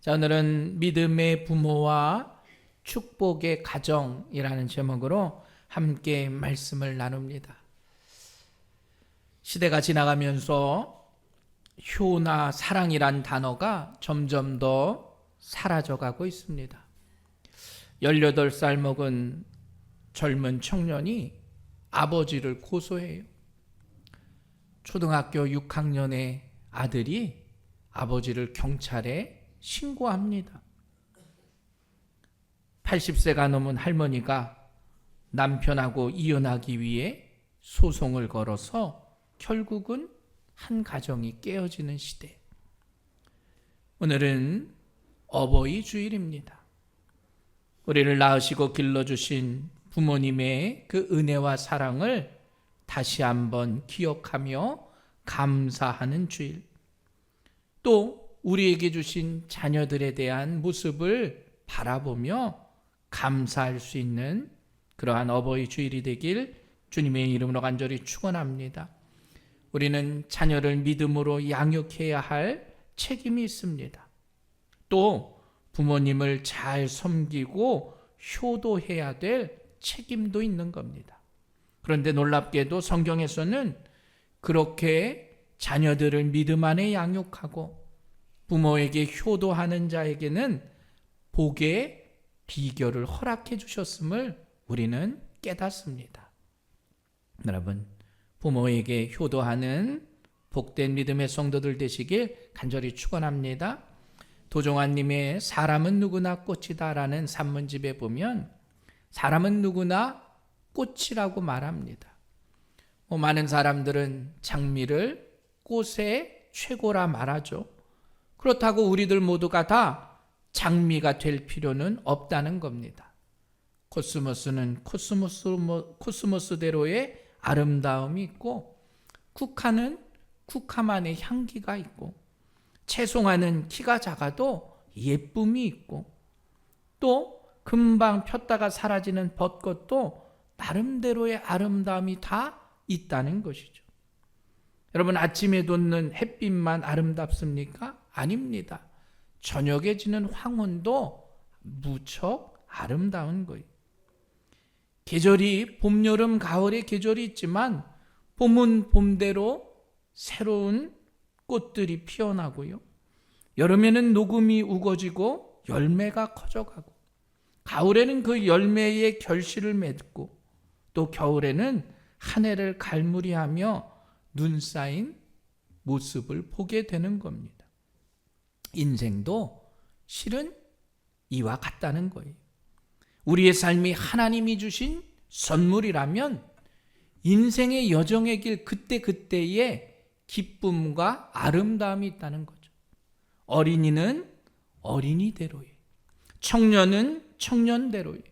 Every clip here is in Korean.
자, 오늘은 믿음의 부모와 축복의 가정이라는 제목으로 함께 말씀을 나눕니다. 시대가 지나가면서 효나 사랑이란 단어가 점점 더 사라져가고 있습니다. 18살 먹은 젊은 청년이 아버지를 고소해요. 초등학교 6학년의 아들이 아버지를 경찰에 신고합니다. 80세가 넘은 할머니가 남편하고 이혼하기 위해 소송을 걸어서 결국은 한 가정이 깨어지는 시대. 오늘은 어버이 주일입니다. 우리를 낳으시고 길러주신 부모님의 그 은혜와 사랑을 다시 한번 기억하며 감사하는 주일. 또 우리에게 주신 자녀들에 대한 모습을 바라보며 감사할 수 있는 그러한 어버이 주일이 되길 주님의 이름으로 간절히 축원합니다. 우리는 자녀를 믿음으로 양육해야 할 책임이 있습니다. 또 부모님을 잘 섬기고 효도해야 될 책임도 있는 겁니다. 그런데 놀랍게도 성경에서는 그렇게 자녀들을 믿음 안에 양육하고 부모에게 효도하는 자에게는 복의 비결을 허락해 주셨음을 우리는 깨닫습니다. 여러분, 부모에게 효도하는 복된 믿음의 성도들 되시길 간절히 축원합니다. 도종환님의 사람은 누구나 꽃이다라는 산문집에 보면 사람은 누구나 꽃이라고 말합니다. 많은 사람들은 장미를 꽃의 최고라 말하죠. 그렇다고 우리들 모두가 다 장미가 될 필요는 없다는 겁니다. 코스모스는 코스모스대로의 아름다움이 있고, 국화는 국화만의 향기가 있고, 채송화는 키가 작아도 예쁨이 있고, 또 금방 폈다가 사라지는 벚꽃도 나름대로의 아름다움이 다 있다는 것이죠. 여러분, 아침에 돋는 햇빛만 아름답습니까? 아닙니다. 저녁에 지는 황혼도 무척 아름다운 거예요. 계절이 봄, 여름, 가을의 계절이 있지만 봄은 봄대로 새로운 꽃들이 피어나고요. 여름에는 녹음이 우거지고 열매가 커져가고, 가을에는 그 열매의 결실을 맺고, 또 겨울에는 한 해를 갈무리하며 눈 쌓인 모습을 보게 되는 겁니다. 인생도 실은 이와 같다는 거예요. 우리의 삶이 하나님이 주신 선물이라면 인생의 여정의 길 그때그때의 기쁨과 아름다움이 있다는 거죠. 어린이는 어린이대로의, 청년은 청년대로의,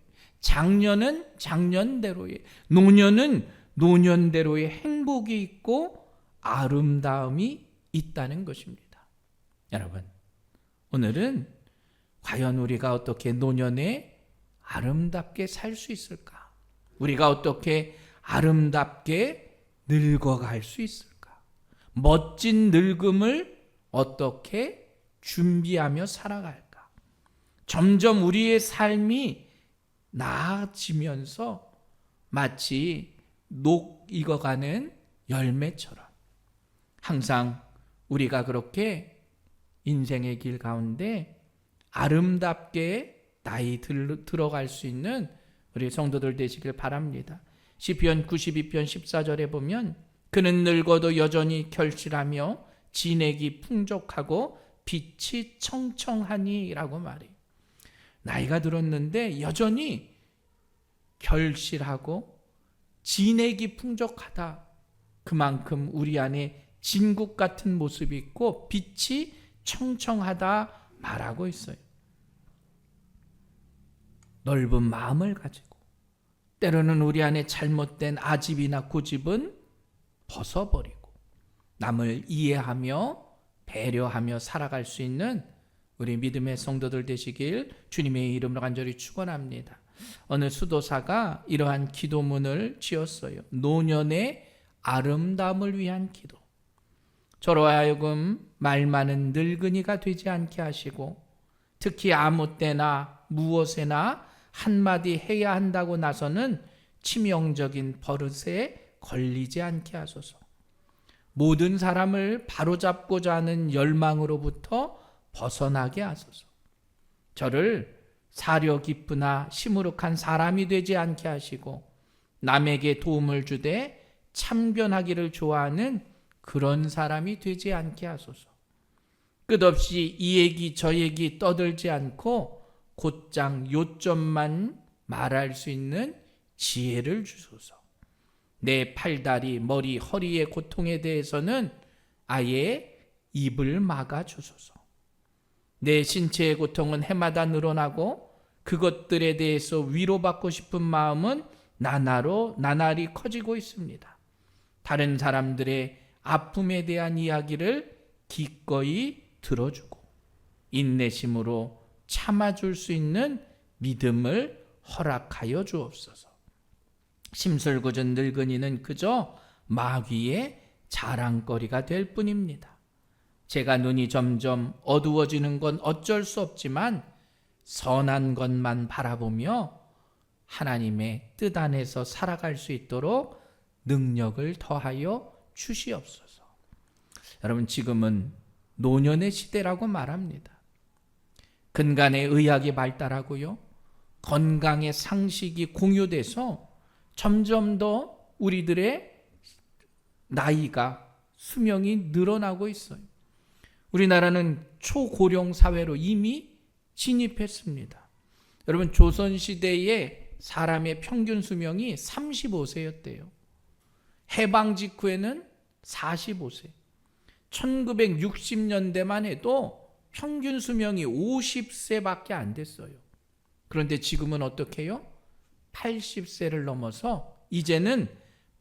장년은 장년대로의, 노년은 노년대로의 행복이 있고 아름다움이 있다는 것입니다. 여러분, 오늘은 과연 우리가 어떻게 노년에 아름답게 살 수 있을까? 우리가 어떻게 아름답게 늙어갈 수 있을까? 멋진 늙음을 어떻게 준비하며 살아갈까? 점점 우리의 삶이 나아지면서 마치 녹 익어가는 열매처럼 항상 우리가 그렇게 인생의 길 가운데 아름답게 나이 들어갈 수 있는 우리 성도들 되시길 바랍니다. 시편 92편 14절에 보면 그는 늙어도 여전히 결실하며 진액이 풍족하고 빛이 청청하니 라고 말해요. 나이가 들었는데 여전히 결실하고 진액이 풍족하다. 그만큼 우리 안에 진국 같은 모습이 있고 빛이 청청하다 말하고 있어요. 넓은 마음을 가지고 때로는 우리 안에 잘못된 아집이나 고집은 벗어버리고 남을 이해하며 배려하며 살아갈 수 있는 우리 믿음의 성도들 되시길 주님의 이름으로 간절히 축원합니다. 어느 수도사가 이러한 기도문을 지었어요. 노년의 아름다움을 위한 기도. 저로 하여금 말 많은 늙은이가 되지 않게 하시고 특히 아무 때나 무엇에나 한마디 해야 한다고 나서는 치명적인 버릇에 걸리지 않게 하소서. 모든 사람을 바로잡고자 하는 열망으로부터 벗어나게 하소서. 저를 사려 깊으나 시무룩한 사람이 되지 않게 하시고 남에게 도움을 주되 참견하기를 좋아하는 그런 사람이 되지 않게 하소서. 끝없이 이 얘기 저 얘기 떠들지 않고 곧장 요점만 말할 수 있는 지혜를 주소서. 내 팔다리, 머리, 허리의 고통에 대해서는 아예 입을 막아 주소서. 내 신체의 고통은 해마다 늘어나고 그것들에 대해서 위로받고 싶은 마음은 나날이 커지고 있습니다. 다른 사람들의 아픔에 대한 이야기를 기꺼이 들어주고 인내심으로 참아줄 수 있는 믿음을 허락하여 주옵소서. 심술궂은 늙은이는 그저 마귀의 자랑거리가 될 뿐입니다. 제가 눈이 점점 어두워지는 건 어쩔 수 없지만 선한 것만 바라보며 하나님의 뜻 안에서 살아갈 수 있도록 능력을 더하여 주시옵소서. 여러분, 지금은 노년의 시대라고 말합니다. 근간의 의학이 발달하고요, 건강의 상식이 공유돼서 점점 더 우리들의 나이가, 수명이 늘어나고 있어요. 우리나라는 초고령 사회로 이미 진입했습니다. 여러분, 조선시대에 사람의 평균 수명이 35세였대요. 해방 직후에는 45세. 1960년대만 해도 평균 수명이 50세밖에 안 됐어요. 그런데 지금은 어떻게 해요? 80세를 넘어서 이제는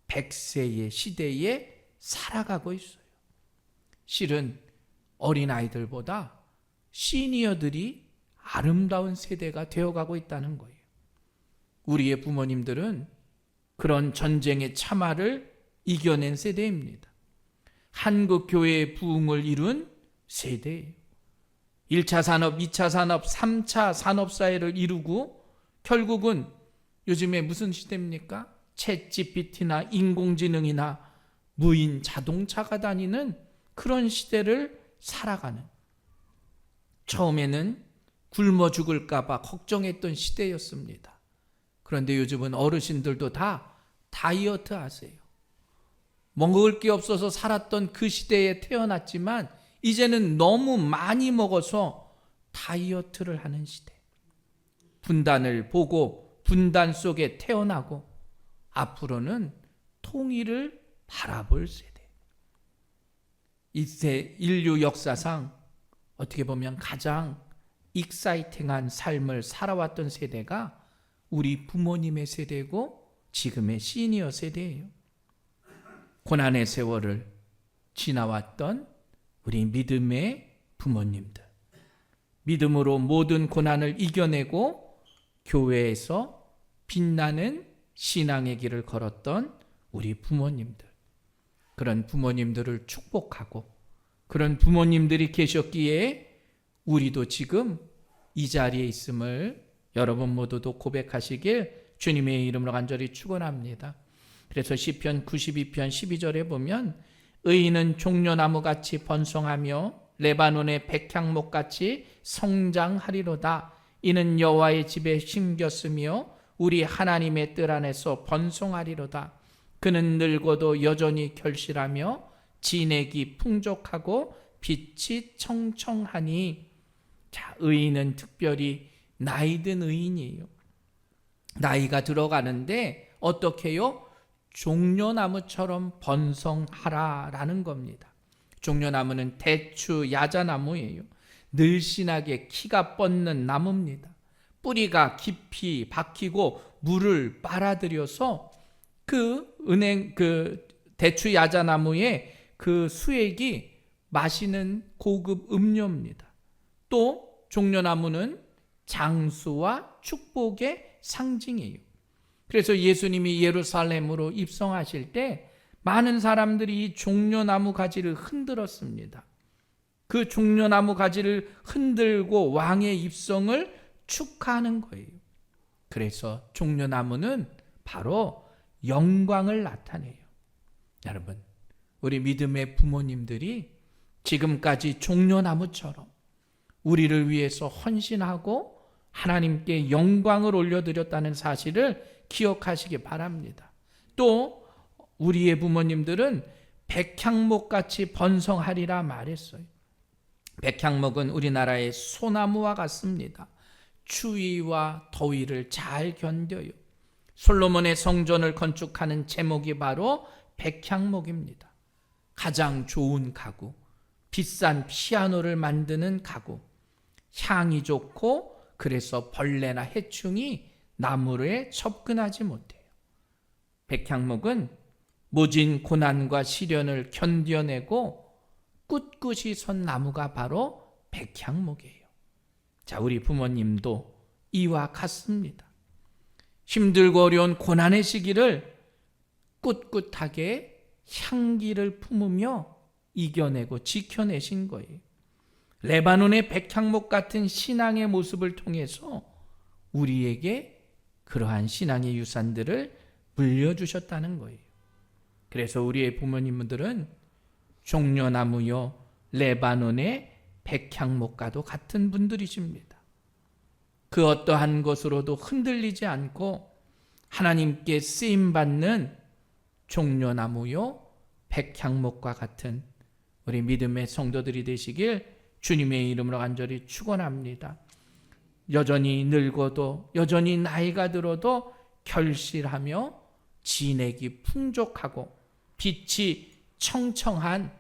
100세의 시대에 살아가고 있어요. 실은 어린아이들보다 시니어들이 아름다운 세대가 되어가고 있다는 거예요. 우리의 부모님들은 그런 전쟁의 참화를 이겨낸 세대입니다. 한국 교회의 부흥을 이룬 세대예요. 1차 산업, 2차 산업, 3차 산업사회를 이루고 결국은 요즘에 무슨 시대입니까? 챗GPT나 인공지능이나 무인 자동차가 다니는 그런 시대를 살아가는, 처음에는 굶어 죽을까 봐 걱정했던 시대였습니다. 그런데 요즘은 어르신들도 다 다이어트 하세요. 먹을 게 없어서 살았던 그 시대에 태어났지만 이제는 너무 많이 먹어서 다이어트를 하는 시대. 분단을 보고 분단 속에 태어나고 앞으로는 통일을 바라볼 세대. 이때 인류 역사상 어떻게 보면 가장 익사이팅한 삶을 살아왔던 세대가 우리 부모님의 세대고 지금의 시니어 세대예요. 고난의 세월을 지나왔던 우리 믿음의 부모님들, 믿음으로 모든 고난을 이겨내고 교회에서 빛나는 신앙의 길을 걸었던 우리 부모님들, 그런 부모님들을 축복하고 그런 부모님들이 계셨기에 우리도 지금 이 자리에 있음을 여러분 모두도 고백하시길 주님의 이름으로 간절히 축원합니다. 그래서 시편 92편 12절에 보면 의인은 종려나무같이 번성하며 레바논의 백향목같이 성장하리로다. 이는 여호와의 집에 심겼으며 우리 하나님의 뜰 안에서 번성하리로다. 그는 늙어도 여전히 결실하며 진액이 풍족하고 빛이 청청하니. 자, 의인은 특별히 나이든 의인이에요. 나이가 들어가는데 어떻게 해요? 종려나무처럼 번성하라라는 겁니다. 종려나무는 대추 야자나무예요. 늘씬하게 키가 뻗는 나무입니다. 뿌리가 깊이 박히고 물을 빨아들여서 그 대추 야자나무의 그 수액이 마시는 고급 음료입니다. 또 종려나무는 장수와 축복의 상징이에요. 그래서 예수님이 예루살렘으로 입성하실 때 많은 사람들이 이 종려나무 가지를 흔들었습니다. 그 종려나무 가지를 흔들고 왕의 입성을 축하하는 거예요. 그래서 종려나무는 바로 영광을 나타내요. 여러분, 우리 믿음의 부모님들이 지금까지 종려나무처럼 우리를 위해서 헌신하고 하나님께 영광을 올려드렸다는 사실을 기억하시기 바랍니다. 또 우리의 부모님들은 백향목같이 번성하리라 말했어요. 백향목은 우리나라의 소나무와 같습니다. 추위와 더위를 잘 견뎌요. 솔로몬의 성전을 건축하는 제목이 바로 백향목입니다. 가장 좋은 가구, 비싼 피아노를 만드는 가구, 향이 좋고 그래서 벌레나 해충이 나무에 접근하지 못해요. 백향목은 모진 고난과 시련을 견뎌내고 꿋꿋이 선 나무가 바로 백향목이에요. 자, 우리 부모님도 이와 같습니다. 힘들고 어려운 고난의 시기를 꿋꿋하게 향기를 품으며 이겨내고 지켜내신 거예요. 레바논의 백향목 같은 신앙의 모습을 통해서 우리에게 그러한 신앙의 유산들을 물려주셨다는 거예요. 그래서 우리의 부모님들은 종려나무요 레바논의 백향목과도 같은 분들이십니다. 그 어떠한 것으로도 흔들리지 않고 하나님께 쓰임받는 종려나무요 백향목과 같은 우리 믿음의 성도들이 되시길 주님의 이름으로 간절히 축원합니다. 여전히 늙어도 여전히 나이가 들어도 결실하며 진액이 풍족하고 빛이 청청한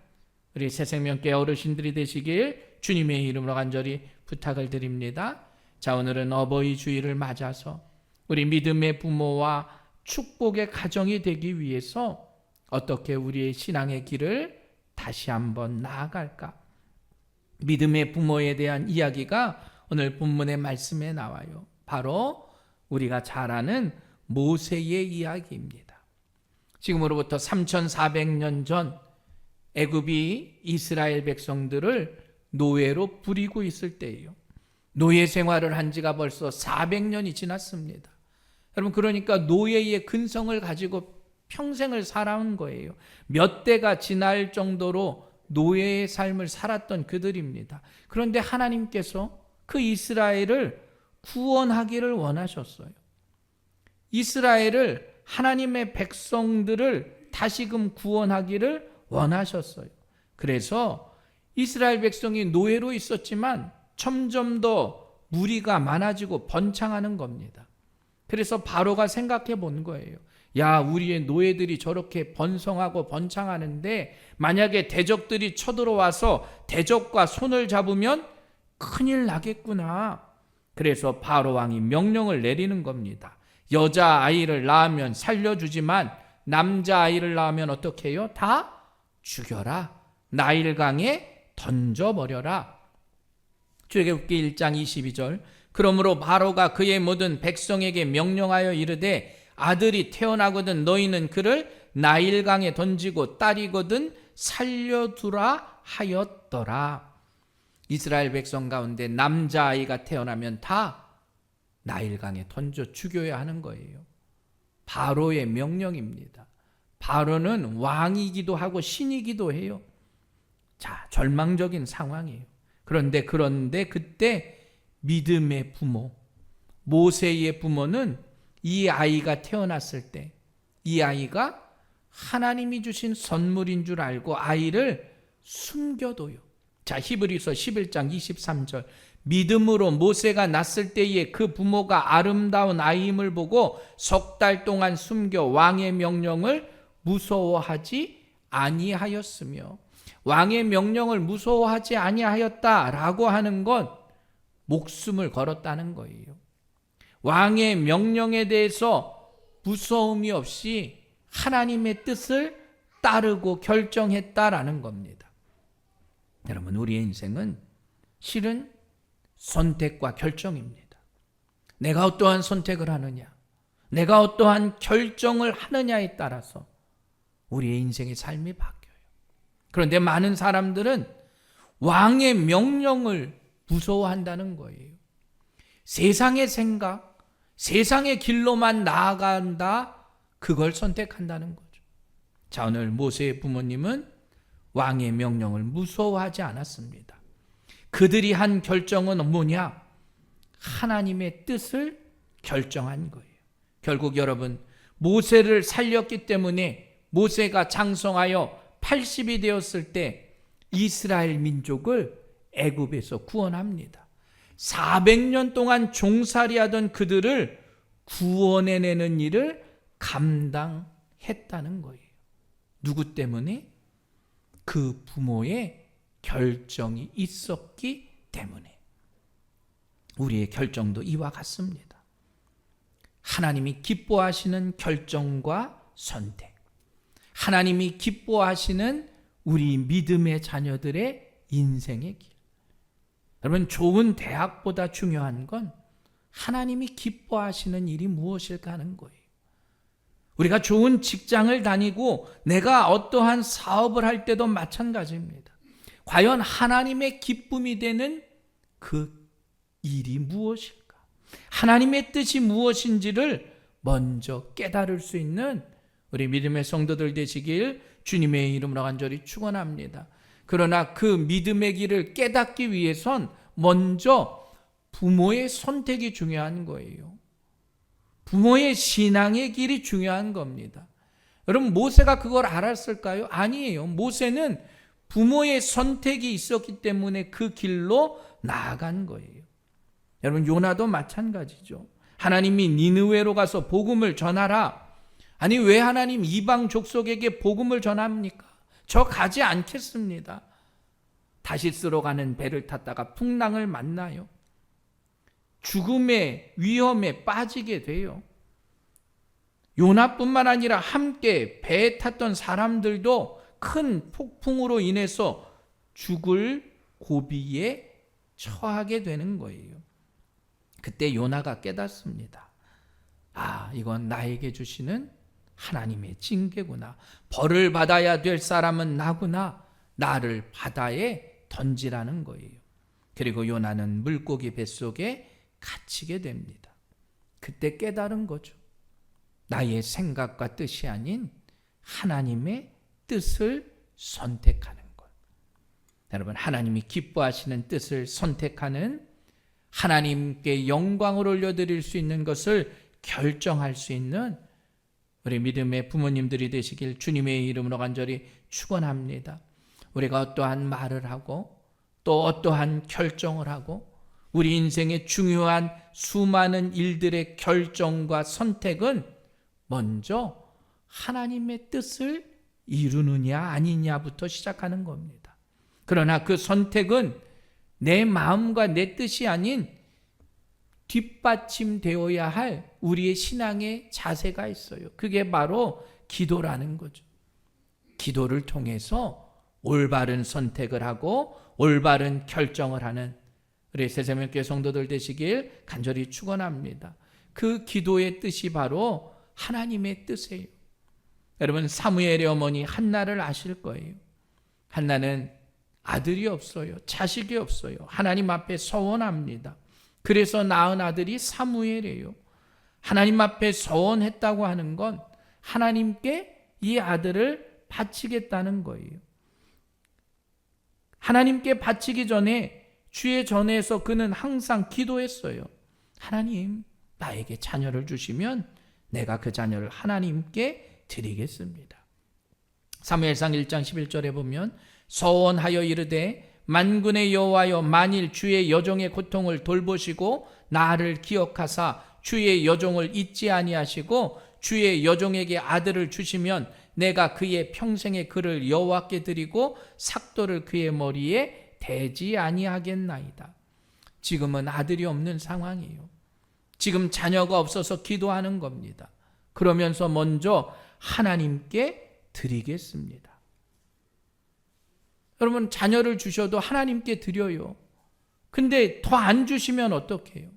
우리 새생명교회 어르신들이 되시길 주님의 이름으로 간절히 부탁을 드립니다. 자, 오늘은 어버이 주일을 맞아서 우리 믿음의 부모와 축복의 가정이 되기 위해서 어떻게 우리의 신앙의 길을 다시 한번 나아갈까? 믿음의 부모에 대한 이야기가 오늘 본문의 말씀에 나와요. 바로 우리가 잘 아는 모세의 이야기입니다. 지금으로부터 3400년 전 애굽이 이스라엘 백성들을 노예로 부리고 있을 때예요. 노예 생활을 한 지가 벌써 400년이 지났습니다. 여러분, 그러니까 노예의 근성을 가지고 평생을 살아온 거예요. 몇 대가 지날 정도로 노예의 삶을 살았던 그들입니다. 그런데 하나님께서 그 이스라엘을 구원하기를 원하셨어요. 이스라엘을, 하나님의 백성들을 다시금 구원하기를 원하셨어요. 그래서 이스라엘 백성이 노예로 있었지만 점점 더 무리가 많아지고 번창하는 겁니다. 그래서 바로가 생각해 본 거예요. 야, 우리의 노예들이 저렇게 번성하고 번창하는데 만약에 대적들이 쳐들어와서 대적과 손을 잡으면 큰일 나겠구나. 그래서 바로 왕이 명령을 내리는 겁니다. 여자아이를 낳으면 살려주지만 남자아이를 낳으면 어떻게 해요? 다 죽여라. 나일강에 던져버려라. 출애굽기 1장 22절. 그러므로 바로가 그의 모든 백성에게 명령하여 이르되 아들이 태어나거든 너희는 그를 나일강에 던지고 딸이거든 살려두라 하였더라. 이스라엘 백성 가운데 남자아이가 태어나면 다 나일강에 던져 죽여야 하는 거예요. 바로의 명령입니다. 바로는 왕이기도 하고 신이기도 해요. 자, 절망적인 상황이에요. 그런데 그때 믿음의 부모, 모세의 부모는 이 아이가 태어났을 때 이 아이가 하나님이 주신 선물인 줄 알고 아이를 숨겨둬요. 자, 히브리서 11장 23절. 믿음으로 모세가 낳았을 때에 그 부모가 아름다운 아이임을 보고 석 달 동안 숨겨 왕의 명령을 무서워하지 아니하였으며, 왕의 명령을 무서워하지 아니하였다라고 하는 건 목숨을 걸었다는 거예요. 왕의 명령에 대해서 무서움이 없이 하나님의 뜻을 따르고 결정했다라는 겁니다. 여러분, 우리의 인생은 실은 선택과 결정입니다. 내가 어떠한 선택을 하느냐, 내가 어떠한 결정을 하느냐에 따라서 우리의 인생의 삶이 바뀌어요. 그런데 많은 사람들은 왕의 명령을 무서워한다는 거예요. 세상의 생각, 세상의 길로만 나아간다, 그걸 선택한다는 거죠. 자, 오늘 모세의 부모님은 왕의 명령을 무서워하지 않았습니다. 그들이 한 결정은 뭐냐? 하나님의 뜻을 결정한 거예요. 결국 여러분, 모세를 살렸기 때문에 모세가 장성하여 80이 되었을 때 이스라엘 민족을 애굽에서 구원합니다. 400년 동안 종살이하던 그들을 구원해내는 일을 감당했다는 거예요. 누구 때문에? 그 부모의 결정이 있었기 때문에. 우리의 결정도 이와 같습니다. 하나님이 기뻐하시는 결정과 선택, 하나님이 기뻐하시는 우리 믿음의 자녀들의 인생의 길. 여러분, 좋은 대학보다 중요한 건 하나님이 기뻐하시는 일이 무엇일까 하는 거예요. 우리가 좋은 직장을 다니고 내가 어떠한 사업을 할 때도 마찬가지입니다. 과연 하나님의 기쁨이 되는 그 일이 무엇일까? 하나님의 뜻이 무엇인지를 먼저 깨달을 수 있는 우리 믿음의 성도들 되시길 주님의 이름으로 간절히 축원합니다. 그러나 그 믿음의 길을 깨닫기 위해선 먼저 부모의 선택이 중요한 거예요. 부모의 신앙의 길이 중요한 겁니다. 여러분, 모세가 그걸 알았을까요? 아니에요. 모세는 부모의 선택이 있었기 때문에 그 길로 나아간 거예요. 여러분, 요나도 마찬가지죠. 하나님이 니느웨로 가서 복음을 전하라. 아니, 왜 하나님 이방 족속에게 복음을 전합니까? 저 가지 않겠습니다. 다시스로 가는 배를 탔다가 풍랑을 만나요. 죽음의 위험에 빠지게 돼요. 요나뿐만 아니라 함께 배에 탔던 사람들도 큰 폭풍으로 인해서 죽을 고비에 처하게 되는 거예요. 그때 요나가 깨닫습니다. 아, 이건 나에게 주시는 하나님의 징계구나. 벌을 받아야 될 사람은 나구나. 나를 바다에 던지라는 거예요. 그리고 요나는 물고기 뱃속에 갇히게 됩니다. 그때 깨달은 거죠. 나의 생각과 뜻이 아닌 하나님의 뜻을 선택하는 것. 여러분, 하나님이 기뻐하시는 뜻을 선택하는, 하나님께 영광을 올려드릴 수 있는 것을 결정할 수 있는 우리 믿음의 부모님들이 되시길 주님의 이름으로 간절히 축원합니다. 우리가 어떠한 말을 하고 또 어떠한 결정을 하고 우리 인생의 중요한 수많은 일들의 결정과 선택은 먼저 하나님의 뜻을 이루느냐 아니냐부터 시작하는 겁니다. 그러나 그 선택은 내 마음과 내 뜻이 아닌 뒷받침되어야 할 우리의 신앙의 자세가 있어요. 그게 바로 기도라는 거죠. 기도를 통해서 올바른 선택을 하고 올바른 결정을 하는 우리 새세명교회 성도들 되시길 간절히 축원합니다. 그 기도의 뜻이 바로 하나님의 뜻이에요. 여러분, 사무엘의 어머니 한나를 아실 거예요. 한나는 아들이 없어요. 자식이 없어요. 하나님 앞에 서원합니다. 그래서 낳은 아들이 사무엘이에요. 하나님 앞에 서원했다고 하는 건 하나님께 이 아들을 바치겠다는 거예요. 하나님께 바치기 전에 주의 전에서 그는 항상 기도했어요. 하나님, 나에게 자녀를 주시면 내가 그 자녀를 하나님께 드리겠습니다. 사무엘상 1장 11절에 보면 서원하여 이르되 만군의 여호와여, 만일 주의 여종의 고통을 돌보시고 나를 기억하사 주의 여종을 잊지 아니하시고 주의 여종에게 아들을 주시면 내가 그의 평생의 그를 여호와께 드리고 삭도를 그의 머리에 대지 아니하겠나이다. 지금은 아들이 없는 상황이에요. 지금 자녀가 없어서 기도하는 겁니다. 그러면서 먼저 하나님께 드리겠습니다. 여러분, 자녀를 주셔도 하나님께 드려요. 근데 더 안 주시면 어떡해요?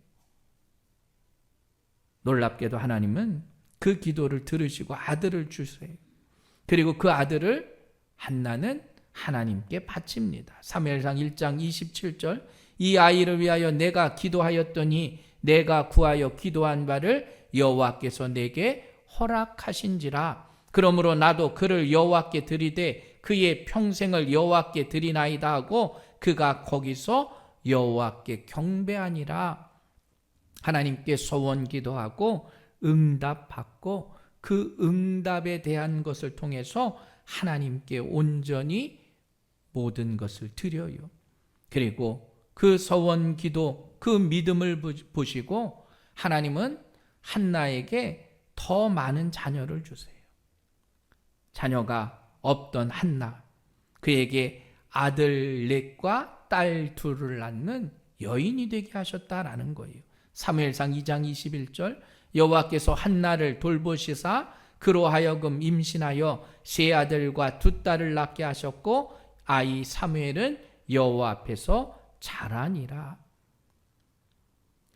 놀랍게도 하나님은 그 기도를 들으시고 아들을 주세요. 그리고 그 아들을 한나는 하나님께 바칩니다. 사무엘상 1장 27절 이 아이를 위하여 내가 기도하였더니 내가 구하여 기도한 바를 여호와께서 내게 허락하신지라. 그러므로 나도 그를 여호와께 드리되 그의 평생을 여호와께 드리나이다 하고 그가 거기서 여호와께 경배하니라. 하나님께 소원 기도하고 응답받고 그 응답에 대한 것을 통해서 하나님께 온전히 모든 것을 드려요. 그리고 그 소원 기도, 그 믿음을 보시고 하나님은 한나에게 더 많은 자녀를 주세요. 자녀가 없던 한나, 그에게 아들 넷과 딸 둘을 낳는 여인이 되게 하셨다라는 거예요. 사무엘상 2장 21절 여호와께서 한나를 돌보시사 그로 하여금 임신하여 세 아들과 두 딸을 낳게 하셨고 아이 사무엘은 여호와 앞에서 자라니라.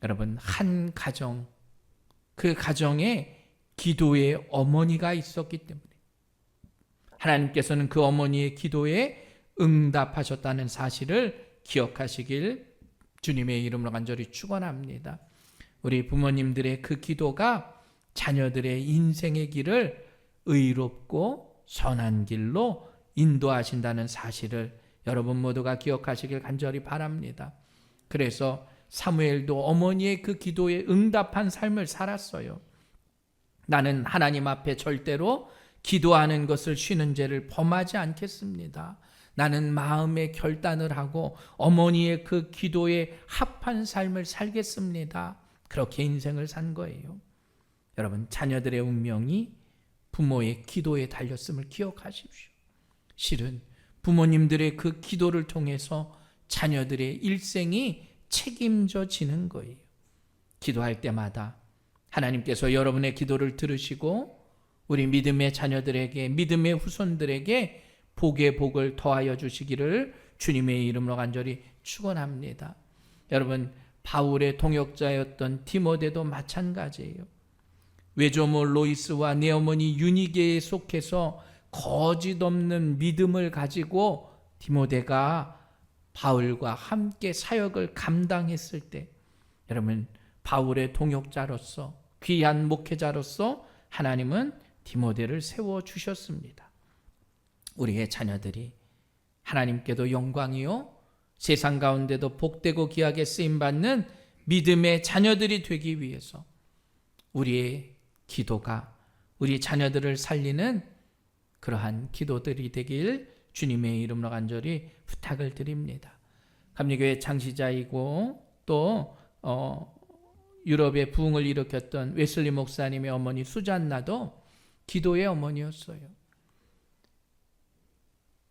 여러분, 한 가정, 그 가정에 기도의 어머니가 있었기 때문에 하나님께서는 그 어머니의 기도에 응답하셨다는 사실을 기억하시길 주님의 이름으로 간절히 축원합니다. 우리 부모님들의 그 기도가 자녀들의 인생의 길을 의롭고 선한 길로 인도하신다는 사실을 여러분 모두가 기억하시길 간절히 바랍니다. 그래서 사무엘도 어머니의 그 기도에 응답한 삶을 살았어요. 나는 하나님 앞에 절대로 기도하는 것을 쉬는 죄를 범하지 않겠습니다. 나는 마음의 결단을 하고 어머니의 그 기도에 합한 삶을 살겠습니다. 그렇게 인생을 산 거예요. 여러분, 자녀들의 운명이 부모의 기도에 달렸음을 기억하십시오. 실은 부모님들의 그 기도를 통해서 자녀들의 일생이 책임져지는 거예요. 기도할 때마다 하나님께서 여러분의 기도를 들으시고 우리 믿음의 자녀들에게, 믿음의 후손들에게 복의 복을 더하여 주시기를 주님의 이름으로 간절히 축원합니다. 여러분, 바울의 동역자였던 디모데도 마찬가지예요. 외조모 로이스와 내 어머니 유니게에 속해서 거짓 없는 믿음을 가지고 디모데가 바울과 함께 사역을 감당했을 때 여러분, 바울의 동역자로서 귀한 목회자로서 하나님은 디모데를 세워주셨습니다. 우리의 자녀들이 하나님께도 영광이요 세상 가운데도 복되고 귀하게 쓰임받는 믿음의 자녀들이 되기 위해서 우리의 기도가 우리 자녀들을 살리는 그러한 기도들이 되길 주님의 이름으로 간절히 부탁을 드립니다. 감리교회 창시자이고 또 유럽의 부흥을 일으켰던 웨슬리 목사님의 어머니 수잔나도 기도의 어머니였어요.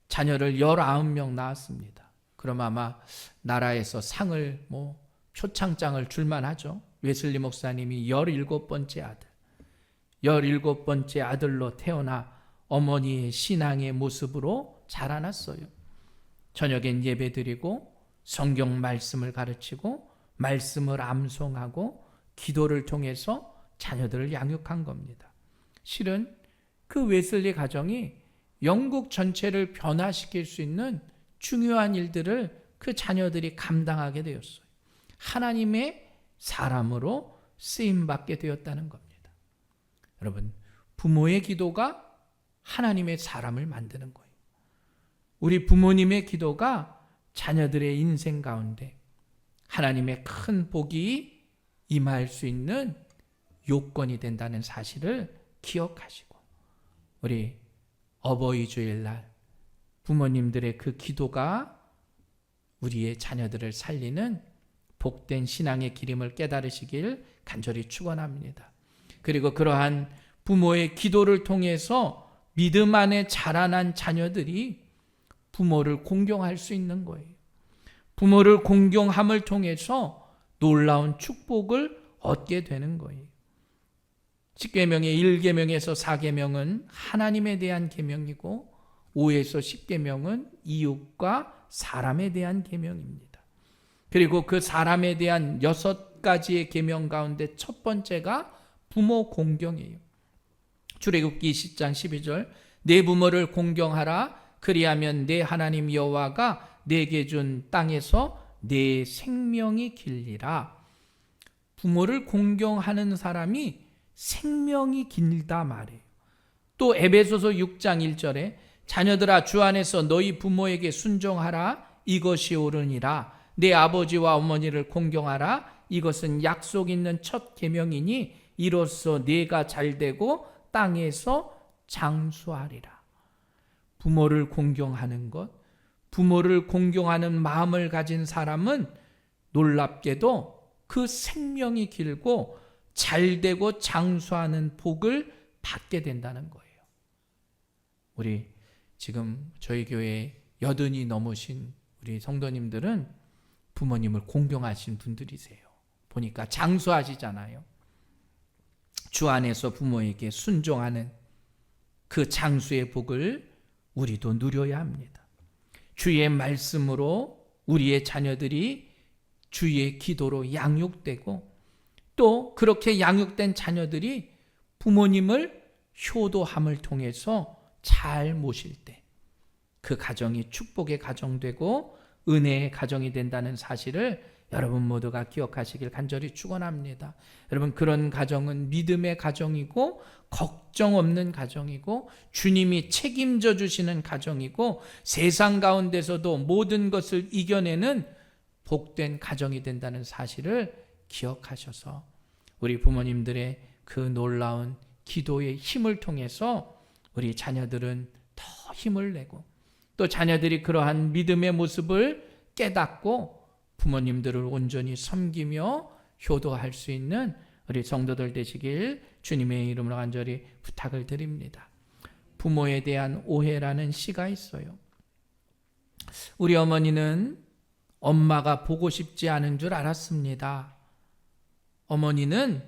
자녀를 19명 낳았습니다. 그럼 아마 나라에서 상을 표창장을 줄만 하죠. 웨슬리 목사님이 17번째 아들, 17번째 아들로 태어나 어머니의 신앙의 모습으로 자라났어요. 저녁엔 예배드리고 성경 말씀을 가르치고 말씀을 암송하고 기도를 통해서 자녀들을 양육한 겁니다. 실은 그 웨슬리 가정이 영국 전체를 변화시킬 수 있는 중요한 일들을 그 자녀들이 감당하게 되었어요. 하나님의 사람으로 쓰임받게 되었다는 겁니다. 여러분, 부모의 기도가 하나님의 사람을 만드는 거예요. 우리 부모님의 기도가 자녀들의 인생 가운데 하나님의 큰 복이 임할 수 있는 요건이 된다는 사실을 기억하시고 우리 어버이 주일날 부모님들의 그 기도가 우리의 자녀들을 살리는 복된 신앙의 기림을 깨달으시길 간절히 축원합니다. 그리고 그러한 부모의 기도를 통해서 믿음 안에 자라난 자녀들이 부모를 공경할 수 있는 거예요. 부모를 공경함을 통해서 놀라운 축복을 얻게 되는 거예요. 10계명의 1계명에서 4계명은 하나님에 대한 계명이고 5에서 10계명은 이웃과 사람에 대한 계명입니다. 그리고 그 사람에 대한 6가지의 계명 가운데 첫 번째가 부모 공경이에요. 출애굽기 10장 12절 내 부모를 공경하라 그리하면 내 하나님 여호와가 내게 준 땅에서 내 생명이 길리라. 부모를 공경하는 사람이 생명이 길다 말이에요. 또 에베소서 6장 1절에 자녀들아 주 안에서 너희 부모에게 순종하라. 이것이 옳으니라. 내 아버지와 어머니를 공경하라. 이것은 약속 있는 첫 계명이니 이로써 네가 잘되고 땅에서 장수하리라. 부모를 공경하는 것, 부모를 공경하는 마음을 가진 사람은 놀랍게도 그 생명이 길고 잘되고 장수하는 복을 받게 된다는 거예요. 우리 지금 저희 교회 80이 넘으신 우리 성도님들은 부모님을 공경하신 분들이세요. 보니까 장수하시잖아요. 주 안에서 부모에게 순종하는 그 장수의 복을 우리도 누려야 합니다. 주의 말씀으로 우리의 자녀들이 주의 기도로 양육되고 또 그렇게 양육된 자녀들이 부모님을 효도함을 통해서 잘 모실 때 그 가정이 축복의 가정되고 은혜의 가정이 된다는 사실을 여러분 모두가 기억하시길 간절히 축원합니다. 여러분, 그런 가정은 믿음의 가정이고 걱정 없는 가정이고 주님이 책임져 주시는 가정이고 세상 가운데서도 모든 것을 이겨내는 복된 가정이 된다는 사실을 기억하셔서 우리 부모님들의 그 놀라운 기도의 힘을 통해서 우리 자녀들은 더 힘을 내고 또 자녀들이 그러한 믿음의 모습을 깨닫고 부모님들을 온전히 섬기며 효도할 수 있는 우리 성도들 되시길 주님의 이름으로 간절히 부탁을 드립니다. 부모에 대한 오해라는 시가 있어요. 우리 어머니는 엄마가 보고 싶지 않은 줄 알았습니다. 어머니는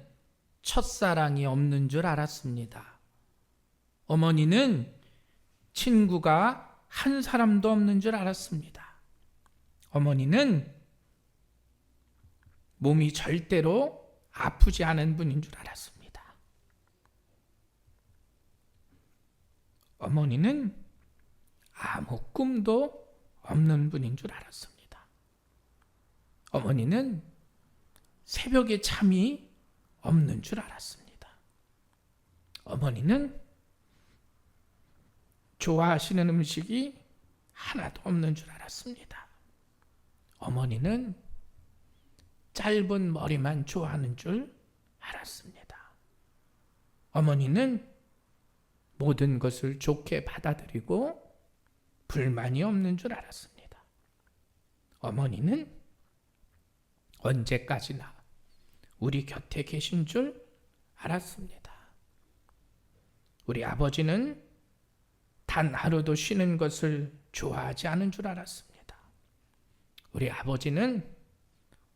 첫사랑이 없는 줄 알았습니다. 어머니는 친구가 한 사람도 없는 줄 알았습니다. 어머니는 몸이 절대로 아프지 않은 분인 줄 알았습니다. 어머니는 아무 꿈도 없는 분인 줄 알았습니다. 어머니는 새벽에 잠이 없는 줄 알았습니다. 어머니는 좋아하시는 음식이 하나도 없는 줄 알았습니다. 어머니는 짧은 머리만 좋아하는 줄 알았습니다. 어머니는 모든 것을 좋게 받아들이고 불만이 없는 줄 알았습니다. 어머니는 언제까지나 우리 곁에 계신 줄 알았습니다. 우리 아버지는 단 하루도 쉬는 것을 좋아하지 않은 줄 알았습니다. 우리 아버지는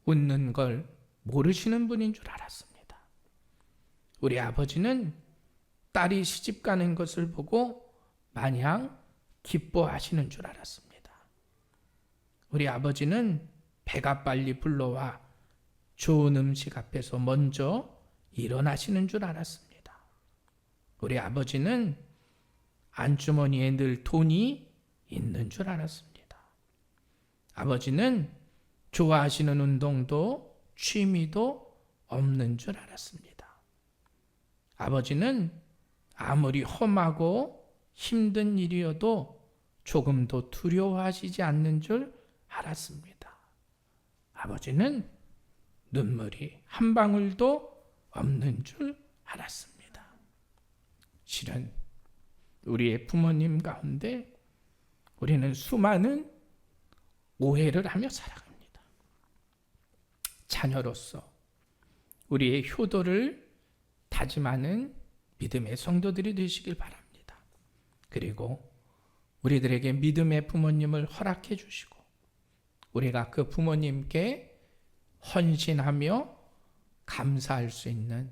웃는 걸 모르시는 분인 줄 알았습니다. 우리 아버지는 딸이 시집 가는 것을 보고 마냥 기뻐하시는 줄 알았습니다. 우리 아버지는 배가 빨리 불러와 좋은 음식 앞에서 먼저 일어나시는 줄 알았습니다. 우리 아버지는 안주머니에 늘 돈이 있는 줄 알았습니다. 아버지는 좋아하시는 운동도 취미도 없는 줄 알았습니다. 아버지는 아무리 험하고 힘든 일이어도 조금도 두려워하시지 않는 줄 알았습니다. 아버지는 눈물이 한 방울도 없는 줄 알았습니다. 실은 우리의 부모님 가운데 우리는 수많은 오해를 하며 살아갑니다. 자녀로서 우리의 효도를 다짐하는 믿음의 성도들이 되시길 바랍니다. 그리고 우리들에게 믿음의 부모님을 허락해 주시고 우리가 그 부모님께 헌신하며 감사할 수 있는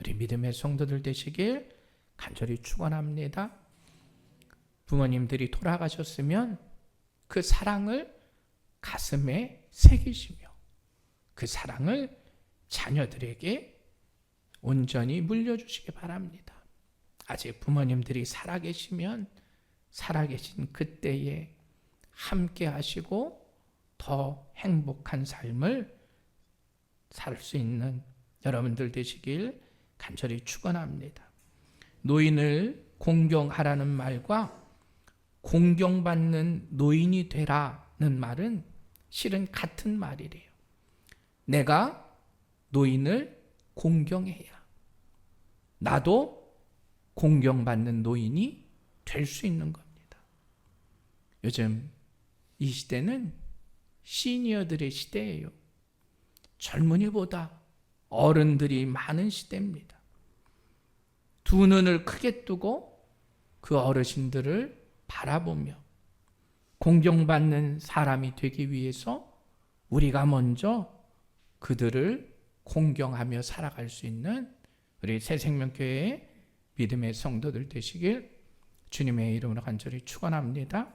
우리 믿음의 성도들 되시길 간절히 축원합니다. 부모님들이 돌아가셨으면 그 사랑을 가슴에 새기시며 그 사랑을 자녀들에게 온전히 물려주시기 바랍니다. 아직 부모님들이 살아계시면 살아계신 그때에 함께 하시고 더 행복한 삶을 살 수 있는 여러분들 되시길 간절히 축원합니다. 노인을 공경하라는 말과 공경받는 노인이 되라는 말은 실은 같은 말이래요. 내가 노인을 공경해야 나도 공경받는 노인이 될 수 있는 겁니다. 요즘 이 시대는 시니어들의 시대예요. 젊은이보다 어른들이 많은 시대입니다. 두 눈을 크게 뜨고 그 어르신들을 바라보며 공경받는 사람이 되기 위해서 우리가 먼저 그들을 공경하며 살아갈 수 있는 우리 새생명교회의 믿음의 성도들 되시길 주님의 이름으로 간절히 축원합니다.